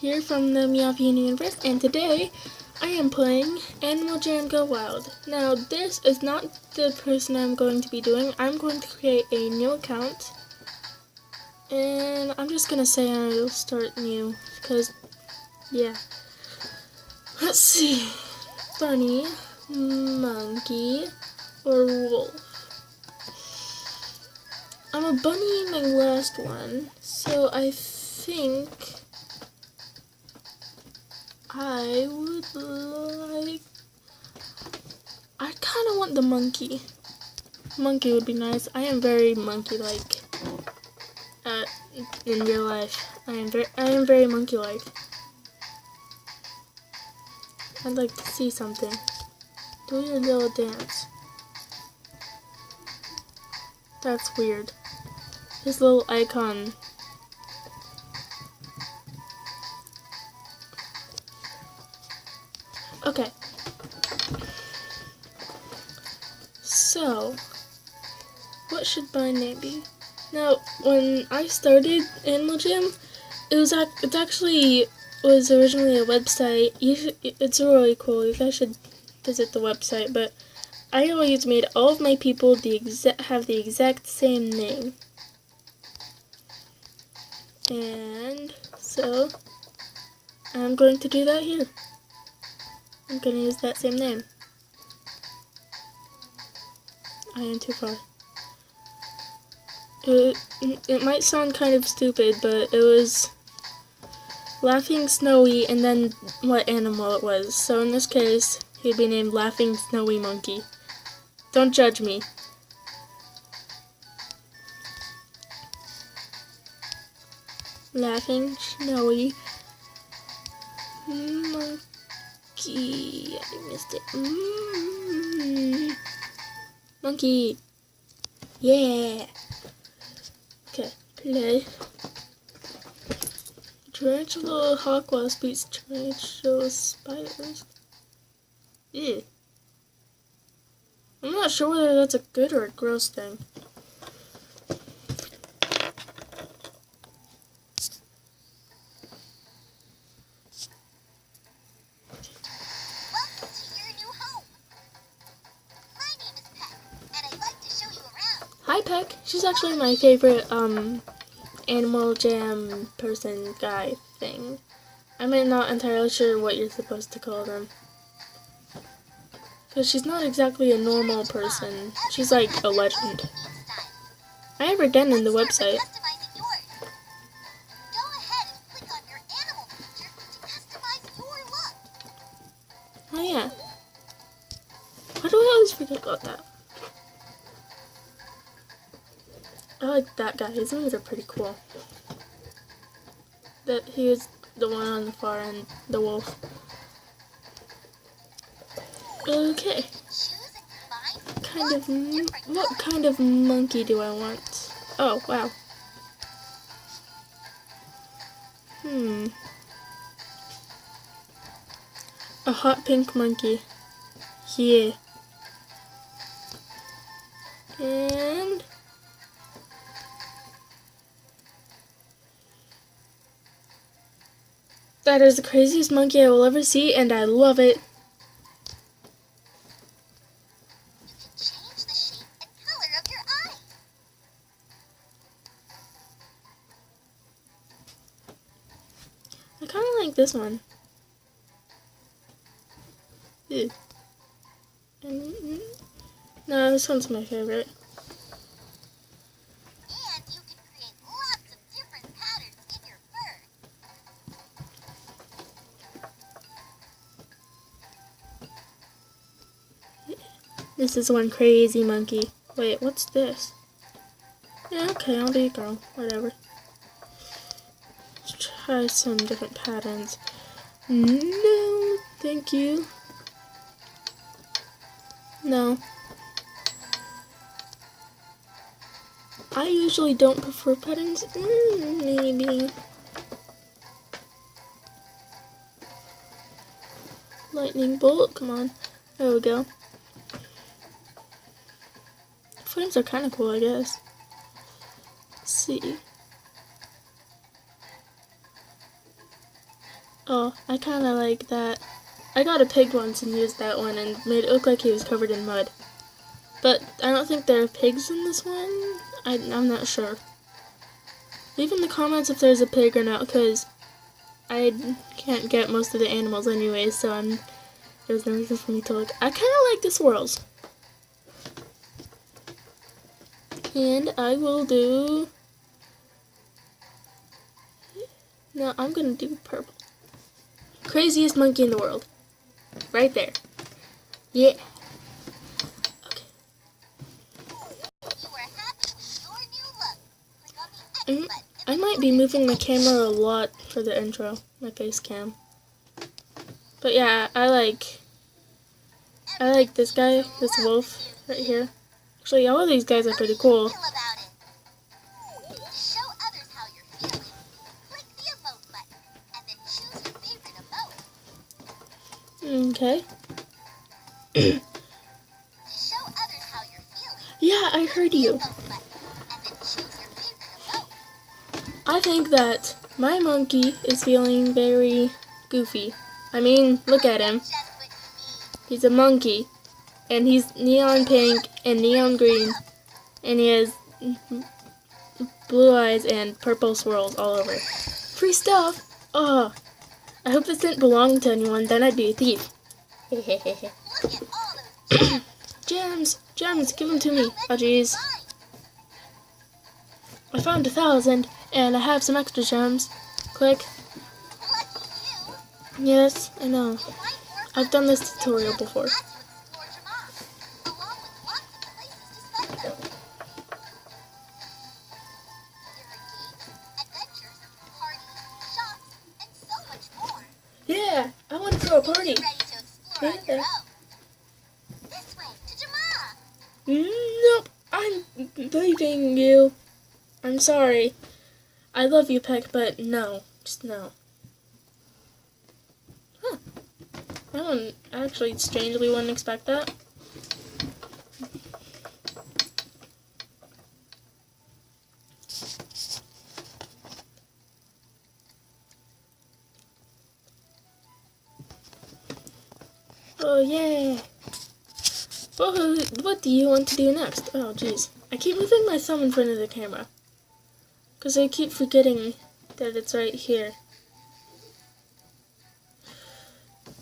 here from the Meowvian universe, and today I am playing Animal Jam Go Wild. Now this is not the person I'm going to be doing. I'm going to create a new account, and I'm just gonna say I'll start new, because yeah. Let's see, bunny, monkey, or wolf. I'm a bunny in my last one, so I think I kind of want the monkey. Monkey would be nice. I am very monkey-like. In real life, I am very monkey-like. I'd like to see something. Do your little dance. That's weird. His little icon. Okay. So, what should my name be? Now, when I started Animal Jam, it actually was originally a website. It's really cool. You guys should visit the website. But I always made all of my people have the exact same name. And so I'm going to do that here. I'm going to use that same name. I am too far. It might sound kind of stupid, but it was Laughing Snowy and then what animal it was. So in this case, he'd be named Laughing Snowy Monkey. Don't judge me. Laughing Snowy Monkey. I missed it. Monkey. Yeah. Okay, play. Tarantula hawk wasp beats tarantula spiders. Ew. I'm not sure whether that's a good or a gross thing. Hi Peck. She's actually my favorite Animal Jam person guy thing. I'm not entirely sure what you're supposed to call them. Because she's not exactly a normal person. She's like a legend. I have her again in the website. Oh yeah. Why do I always forget about that? I like that guy. His wings are pretty cool. He was the one on the far end, the wolf. Okay. What kind of monkey do I want? Oh, wow. A hot pink monkey. Yeah. And that is the craziest monkey I will ever see, and I love it. I kind of like this one. Ew. No, this one's my favorite. And you can create lots of different patterns in your fur. This is one crazy monkey. Wait, what's this? Yeah, okay, I'll be a girl. Whatever. Let's try some different patterns. No, thank you. No. I usually don't prefer patterns. Maybe. Lightning bolt, come on. There we go. Flames are kind of cool, I guess. Let's see. Oh, I kind of like that. I got a pig once and used that one and made it look like he was covered in mud. But I don't think there are pigs in this one. I'm not sure. Leave in the comments if there's a pig or not, because I can't get most of the animals anyway, so there's no reason for me to look. I kind of like the swirls. And I will do... No, I'm going to do purple. Craziest monkey in the world. Right there. Yeah. Okay. You are happy with your new look. Click on the X button. I might be moving my camera a lot for the intro, my face cam. But yeah, I like this guy, this wolf right here. Actually, all of these guys are pretty cool. Feel about it. Show others how you're feeling. Click the emote button and then choose your favorite emote. Okay. Show others how you're feeling. Yeah, I heard you. Emote button and then choose your favorite emote. I think that my monkey is feeling very goofy. I mean, look at him. Just what you need. He's a monkey. And he's neon pink and neon green. And he has blue eyes and purple swirls all over. Free stuff! Oh, I hope this didn't belong to anyone, then I'd be a thief. Look at all those Gems! Gems! Give them to me. Oh, jeez. fine. I found 1,000, and I have some extra gems. Click. Lucky you. Yes, I know. You'll find more I've done this tutorial before. as you explore Jamaa, along with lots of places to spend them. There are games, adventures, parties, shops, and so much more. Yeah, I want to throw a party. Get ready to explore on your Yeah. own. This way, to Jamaa. Nope, I'm leaving you. I'm sorry. I love you, Peck, but no. Just no. Huh. I actually strangely wouldn't expect that. Oh, yeah. What do you want to do next? Oh, jeez. I keep moving my thumb in front of the camera. Because I keep forgetting that it's right here.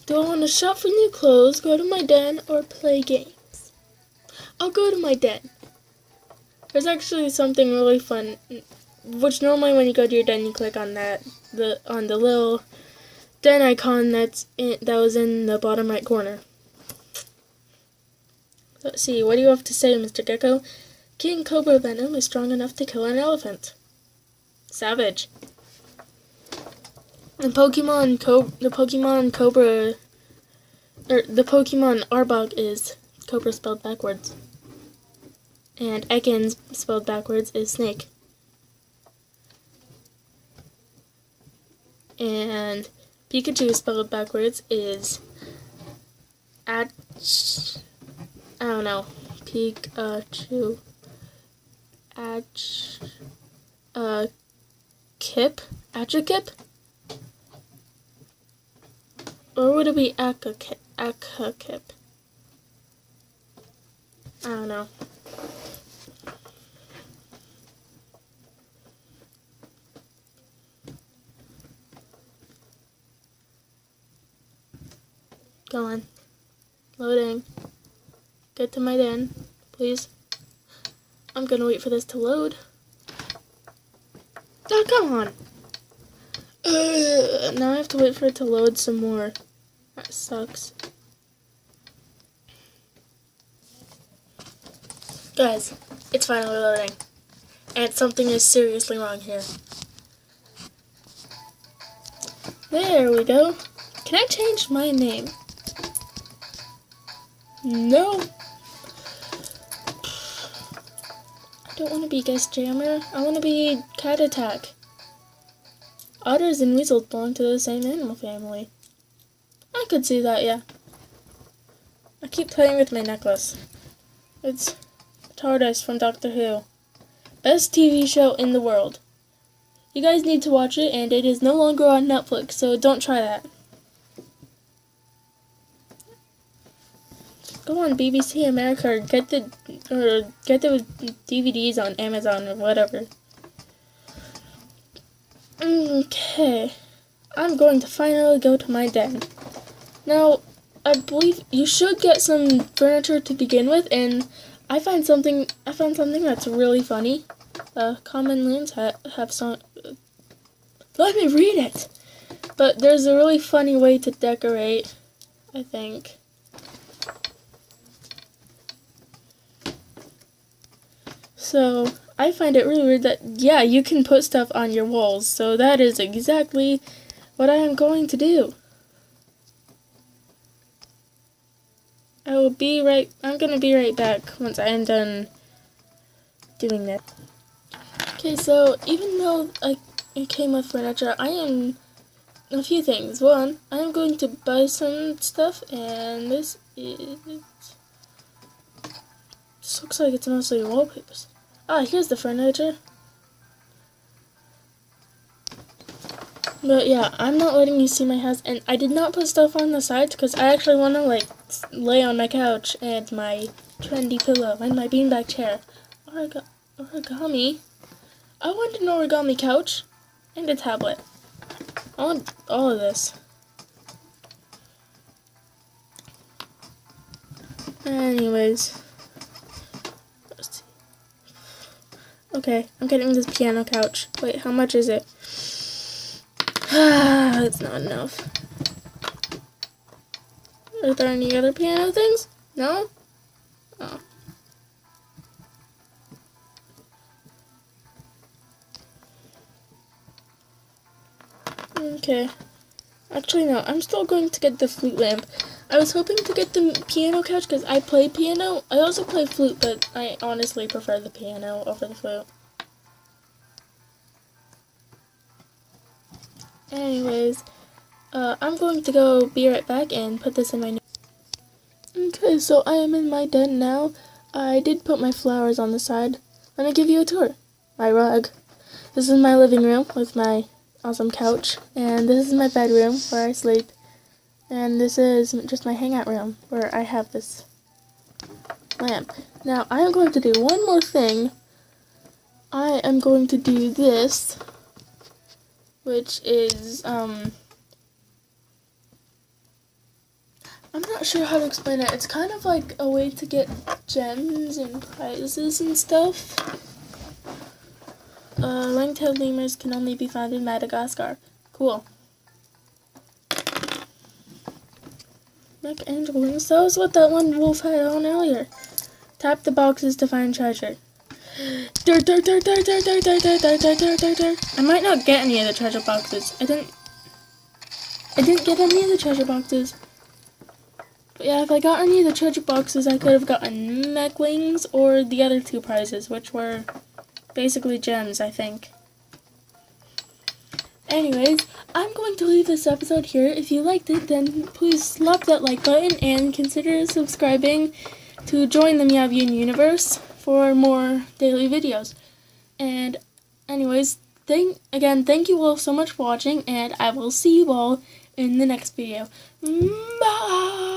Do I want to shop for new clothes, go to my den, or play games? I'll go to my den. There's actually something really fun, which normally when you go to your den, you click on the little den icon that was in the bottom right corner. Let's see, what do you have to say, Mr. Gecko? King Cobra venom is strong enough to kill an elephant. Savage. And the Pokemon Arbok is Cobra spelled backwards. And Ekans spelled backwards is snake. And Pikachu spelled backwards is I don't know. Pikachu. Kip? Atchakip? Or would it be Akakip? I don't know. Go on. Loading. Get to my den, please. I'm gonna wait for this to load. Oh, come on. Now I have to wait for it to load some more. That sucks. Guys, it's finally loading. And something is seriously wrong here. There we go. Can I change my name? No. I don't want to be Guest Jammer. I want to be Cat Attack. Otters and weasels belong to the same animal family. I could see that, yeah. I keep playing with my necklace. It's TARDIS from Doctor Who. Best TV show in the world. You guys need to watch it, and it is no longer on Netflix, so don't try that. Go on BBC America or get the DVDs on Amazon or whatever. Okay, I'm going to finally go to my den. Now, I believe you should get some furniture to begin with, and I found something that's really funny. Common lands have some. Let me read it. But there's a really funny way to decorate, I think. So, I find it really weird that, yeah, you can put stuff on your walls. So that is exactly what I am going to do. I'm gonna be right back once I am done doing that. Okay, so even though it came with furniture, I am a few things. One, I am going to buy some stuff, and this looks like it's mostly wallpapers. Ah, here's the furniture. But yeah, I'm not letting you see my house, and I did not put stuff on the sides because I actually want to lay on my couch and my trendy pillow and my beanbag chair. Origami. I want an origami couch and a tablet. I want all of this. Anyways. Let's see. Okay, I'm getting this piano couch. Wait, how much is it? It's not enough. Are there any other piano things? No? Oh. Okay. Actually, no. I'm still going to get the flute lamp. I was hoping to get the piano couch because I play piano. I also play flute, but I honestly prefer the piano over the flute. Anyways, I'm going to go be right back and put this in my... Okay, so I am in my den now. I did put my flowers on the side. Let me give you a tour. My rug. This is my living room with my awesome couch. And this is my bedroom where I sleep. And this is just my hangout room where I have this lamp. Now, I am going to do one more thing. I am going to do this, which is, I'm not sure how to explain it. It's kind of like a way to get gems and prizes and stuff. Ring-tailed lemurs can only be found in Madagascar. Cool. Like angel wings. That was what that one wolf had on earlier. Tap the boxes to find treasure. Dirt, dirt, dirt, dirt, dirt, dirt, dirt, dirt, dirt, dirt, dirt, dirt, dirt. I might not get any of the treasure boxes. I didn't get any of the treasure boxes. But yeah, if I got any of the treasure boxes, I could have gotten mech wings or the other two prizes, which were basically gems, I think. Anyways, I'm going to leave this episode here. If you liked it, then please slap that like button and consider subscribing to join the Meowian universe for more daily videos. And anyways, thank you all so much for watching, and I will see you all in the next video. Bye!